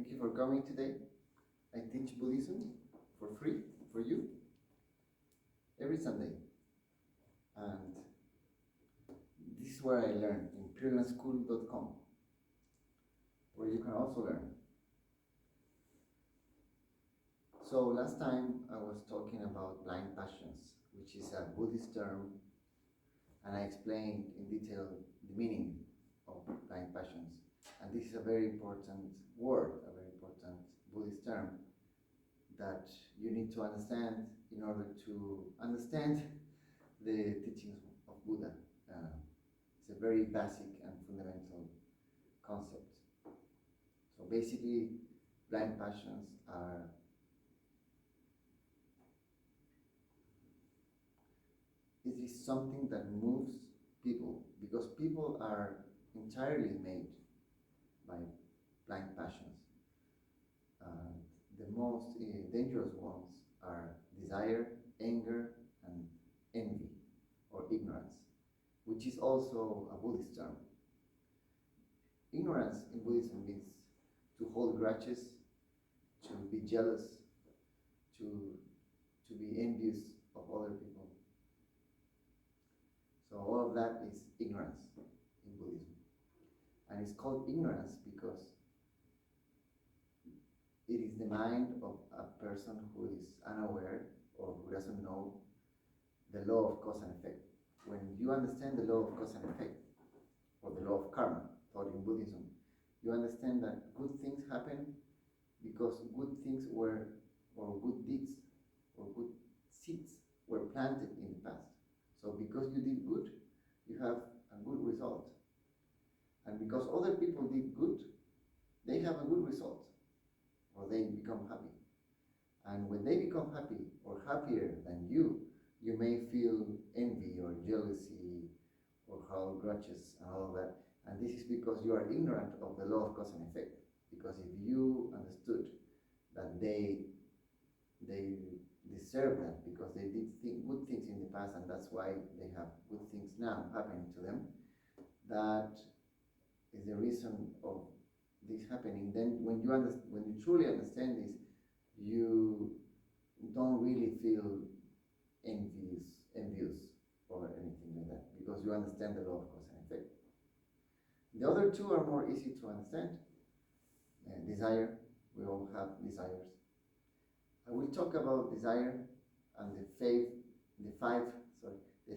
Thank you for coming today. I teach Buddhism for free for you every Sunday. And this is where I learn in purelandschool.com, where you can also learn. So last time I was talking about blind passions, which is a Buddhist term, and I explained in detail the meaning of blind passions. And this is a very important word, a very important Buddhist term that you need to understand in order to understand the teachings of Buddha. It's a very basic and fundamental concept. So basically, blind passions are it is something that moves people, because people are entirely made by blind passions. The most dangerous ones are desire, anger, and envy, or ignorance, which is also a Buddhist term. Ignorance in Buddhism means to hold grudges, to be jealous, to be envious of other people. So all of that is ignorance in Buddhism. And it's called ignorance because it is the mind of a person who is unaware or who doesn't know the law of cause and effect. When you understand the law of cause and effect, or the law of karma, taught in Buddhism, you understand that good things happen because good things were, or good deeds, or good seeds were planted in the past. So because you did good, you have a good result. And because other people did good, they have a good result, or they become happy. And when they become happy, or happier than you may feel envy or jealousy or hold grudges and all of that. And this is because you are ignorant of the law of cause and effect. Because if you understood that they deserve that because they did good things in the past, and that's why they have good things now happening to them, that is the reason of this happening. Then when you truly understand this, you don't really feel envious or anything like that, because you understand the law of cause and effect. The other two are more easy to understand. Desire, we all have desires. I will talk about desire and the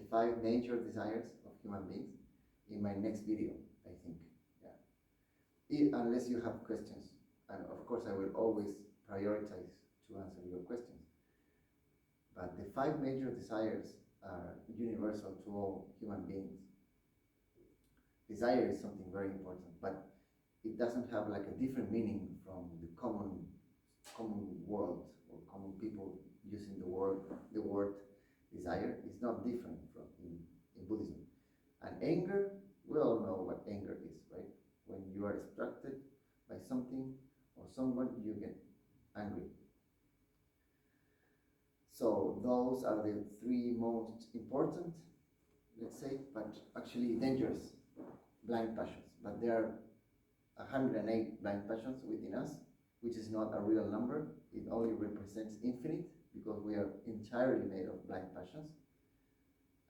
five major desires of human beings in my next video, I think. Unless you have questions, and of course I will always prioritize to answer your questions. But the five major desires are universal to all human beings. Desire is something very important, but it doesn't have like a different meaning from the common world or common people using the word desire. Is not different from in Buddhism. And anger, we all know what anger is, right? When you are distracted by something or someone, you get angry. So those are the three most important, let's say, but actually dangerous blind passions. But there are 108 blind passions within us, which is not a real number. It only represents infinite, because we are entirely made of blind passions.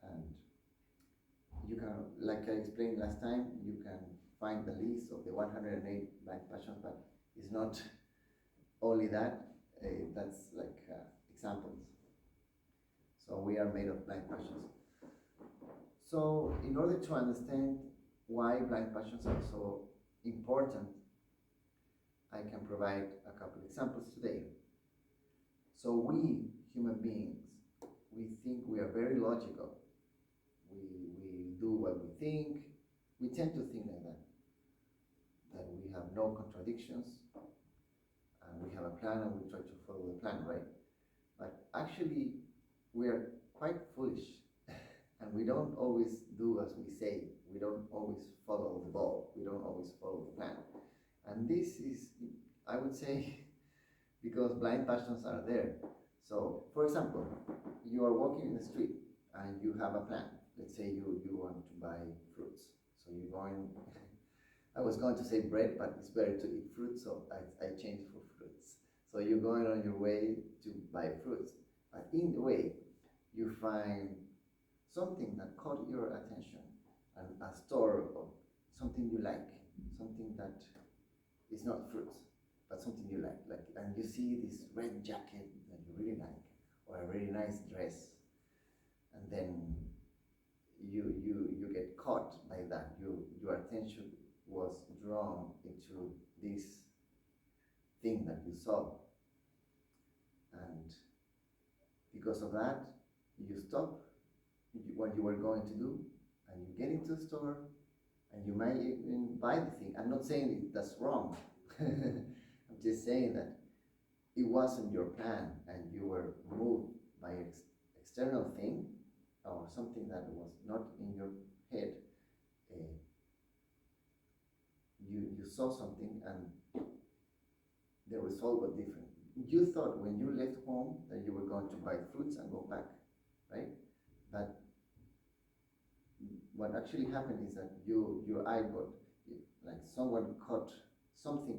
And you can, like I explained last time, you can find the list of the 108 blind passions, but it's not only that, that's like examples. So we are made of blind passions. So in order to understand why blind passions are so important, I can provide a couple examples today. So we, human beings, we think we are very logical. We do what we think. We tend to think like that we have no contradictions, and we have a plan and we try to follow the plan, right? But actually, we are quite foolish, and we don't always do as we say. We don't always follow the ball. We don't always follow the plan. And this is, I would say, because blind passions are there. So, for example, you are walking in the street and you have a plan. Let's say you want to buy fruits. So you're going I was going to say bread, but it's better to eat fruit, so I changed for fruits. So you're going on your way to buy fruits, but in the way, you find something that caught your attention, and a store of something you like, something that is not fruits, but something you like, and you see this red jacket that you really like, or a very nice dress, and then you get caught by that. Your attention was drawn into this thing that you saw, and because of that, you stop what you were going to do, and you get into the store, and you might even buy the thing. I'm not saying that's wrong. I'm just saying that it wasn't your plan, and you were moved by external thing or something that was not in your head. Uh, you saw something, and the result was different. You thought when you left home that you were going to buy fruits and go back, right? But what actually happened is that your eye got, like something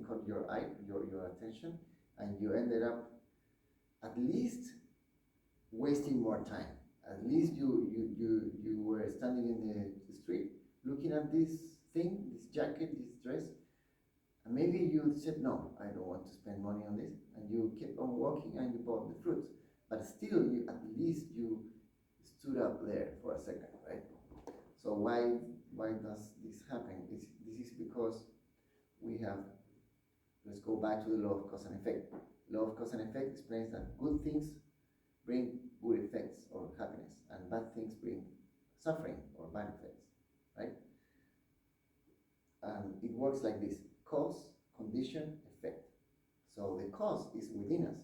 caught your eye, your attention, and you ended up at least wasting more time. At least you were standing in the street looking at this thing, this jacket, this dress, and maybe you said, no, I don't want to spend money on this, and you kept on walking and you bought the fruits. But still, at least you stood up there for a second, right? So why does this happen? This is because we have, let's go back to the law of cause and effect. Law of cause and effect explains that good things bring good effects or happiness, and bad things bring suffering or bad effects, right? And it works like this: cause, condition, effect. So the cause is within us.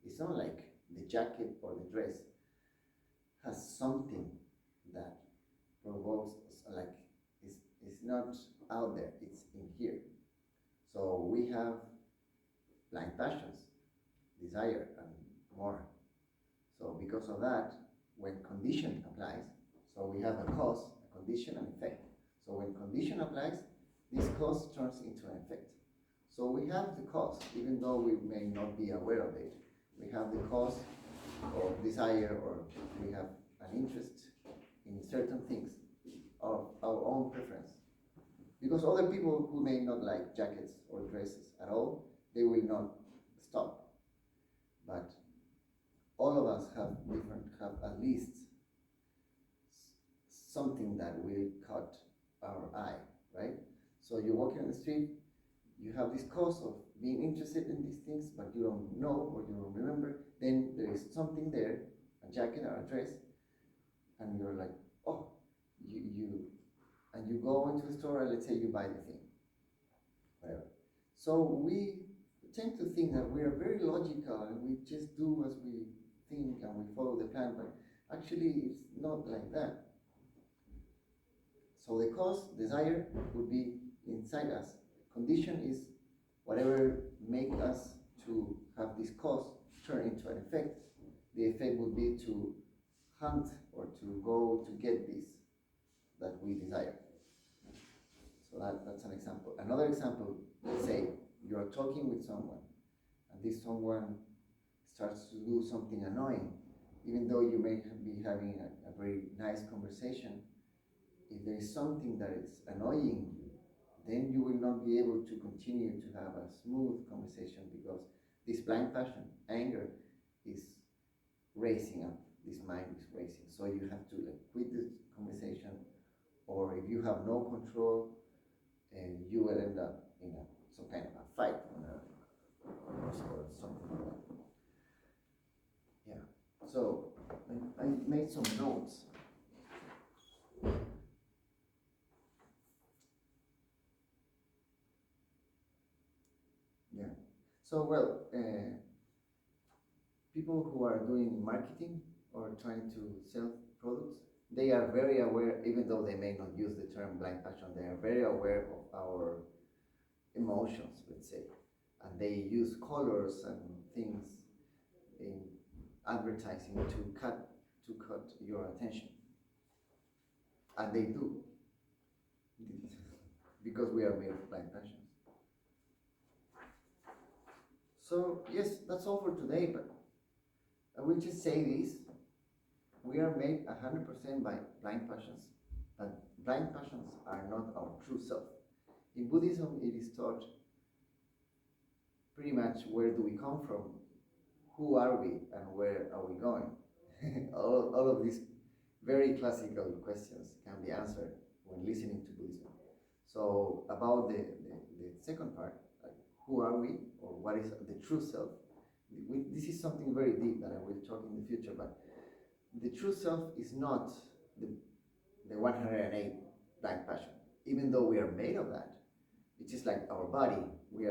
It's not like the jacket or the dress has something that provokes us, like it's not out there, it's in here. So we have blind passions, desire, and more. So because of that, when condition applies, so we have a cause, a condition, and effect. So when condition applies, this cause turns into an effect. So we have the cause, even though we may not be aware of it. We have the cause of desire, or we have an interest in certain things of our own preference. Because other people who may not like jackets or dresses at all, they will not stop. But all of us have at least something that will cut our eye, right? So you're walking on the street, you have this cause of being interested in these things, but you don't know or you don't remember. Then there is something there, a jacket or a dress, and you're like, oh, and you go into the store, and let's say you buy the thing, whatever. So we tend to think that we are very logical and we just do as we think and we follow the plan, but actually it's not like that. So the cause, desire, would be inside us. Condition is whatever make us to have this cause turn into an effect. The effect would be to hunt or to go to get this that we desire. So that's an example. Another example, let's say you're talking with someone, and this someone starts to do something annoying, even though you may be having a very nice conversation. If there is something that is annoying you, then you will not be able to continue to have a smooth conversation, because this blind passion, anger, is racing up. This mind is racing. So you have to quit this conversation, or if you have no control, you will end up in some kind of a fight or something like that. Yeah. So I made some notes. Yeah. So well, people who are doing marketing or trying to sell products, they are very aware, even though they may not use the term blind passion, they are very aware of our emotions, let's say. And they use colors and things in advertising to cut your attention. And they do. because we are made of blind passions. So yes, that's all for today, but I will just say this. We are made 100% by blind passions, but blind passions are not our true self. In Buddhism, it is taught pretty much where do we come from, who are we, and where are we going. all of these very classical questions can be answered when listening to Buddhism. So about the second part, like who are we, or what is the true self, this is something very deep that I will talk in the future, but the true self is not the 108 blind passion, even though we are made of that. It's just like our body. We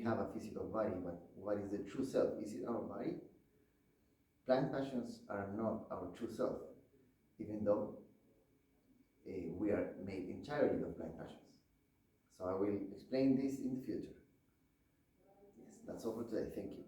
have a physical body, but what is the true self? Is it our body? Blind passions are not our true self, even though we are made entirely of blind passions. So I will explain this in the future. Yes, that's all for today. Thank you.